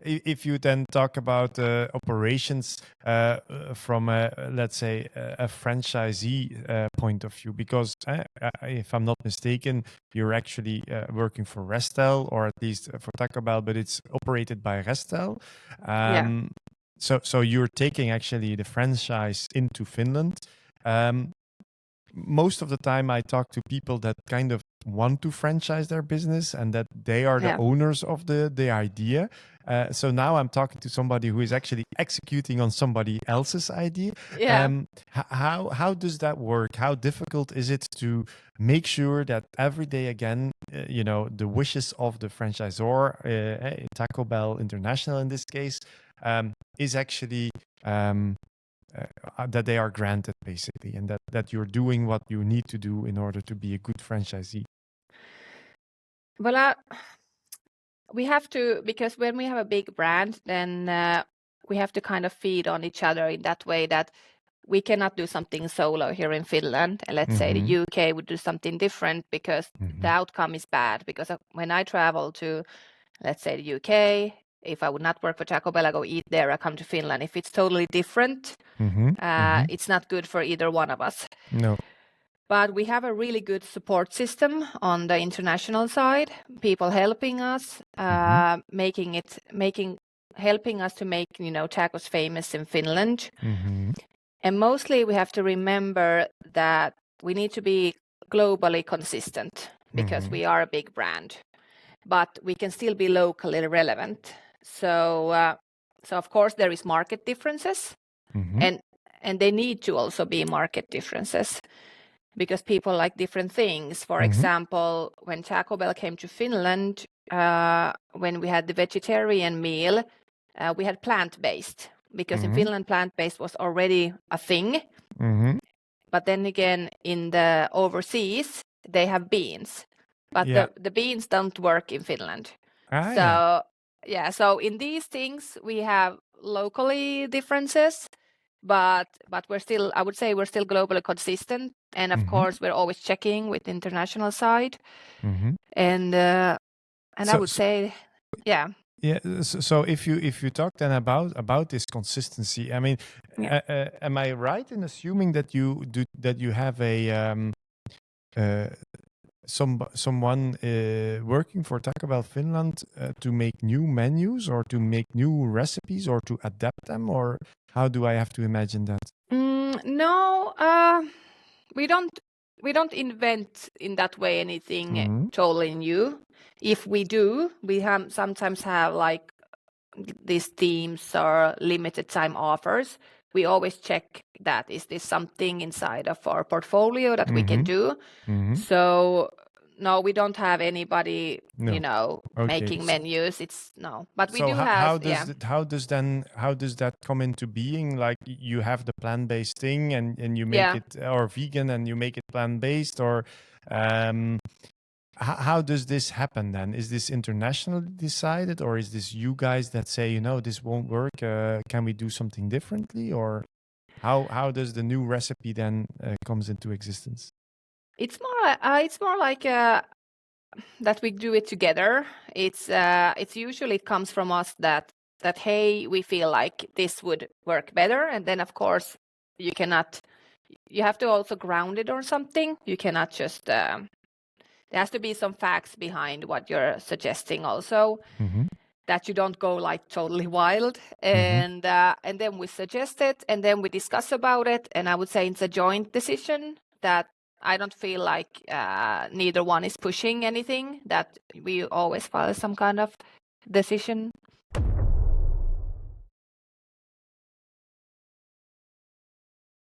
If you then talk about operations from let's say a franchisee point of view, because if I'm not mistaken, you're actually working for Restel, or at least for Taco Bell, but it's operated by Restel. So you're taking actually the franchise into Finland. Most of the time I talk to people that kind of want to franchise their business and that they are the owners of the idea. So now I'm talking to somebody who is actually executing on somebody else's idea. How does that work? How difficult is it to make sure that every day again, the wishes of the franchisor, Taco Bell International in this case, is actually that they are granted, basically, and that you're doing what you need to do in order to be a good franchisee? Well, we have to, because when we have a big brand, then we have to kind of feed on each other in that way that we cannot do something solo here in Finland. And let's say the UK would do something different because the outcome is bad. Because when I travel to, let's say, the UK, if I would not work for Taco Bell, I go eat there, I come to Finland. If it's totally different, it's not good for either one of us. No. But we have a really good support system on the international side, people helping us, helping us to make, tacos famous in Finland. And mostly we have to remember that we need to be globally consistent because we are a big brand, but we can still be locally relevant. So of course there is market differences, and they need to also be market differences because people like different things. For example, when Taco Bell came to Finland, when we had the vegetarian meal, we had plant-based because in Finland plant-based was already a thing. But then again, in the overseas, they have beans. But the beans don't work in Finland. So in these things, we have locally differences, but we're still, I would say we're still globally consistent. And of course, we're always checking with the international side. And I would say, Yeah. So if you talk then about this consistency, I mean, am I right in assuming that you have a someone working for Taco Bell Finland to make new menus or to make new recipes or to adapt them, or how do I have to imagine that? No, we don't invent in that way anything totally new. If we do, we sometimes have like these themes or limited time offers. We always check that, is this something inside of our portfolio that we can do? So no, we don't have anybody, making menus. But we do have. How does that come into being? Like you have the plant-based thing, and you make it, or vegan, and you make it plant-based, or how does this happen then? Is this internationally decided, or is this you guys that say, this won't work? Can we do something differently, or how does the new recipe then comes into existence? It's more like that we do it together. It's usually it comes from us that hey, we feel like this would work better, and then of course you have to also ground it or something. You cannot just there has to be some facts behind what you're suggesting also, that you don't go like totally wild. And then we suggest it, and then we discuss about it, and I would say it's a joint decision that I don't feel like neither one is pushing anything, that we always follow some kind of decision.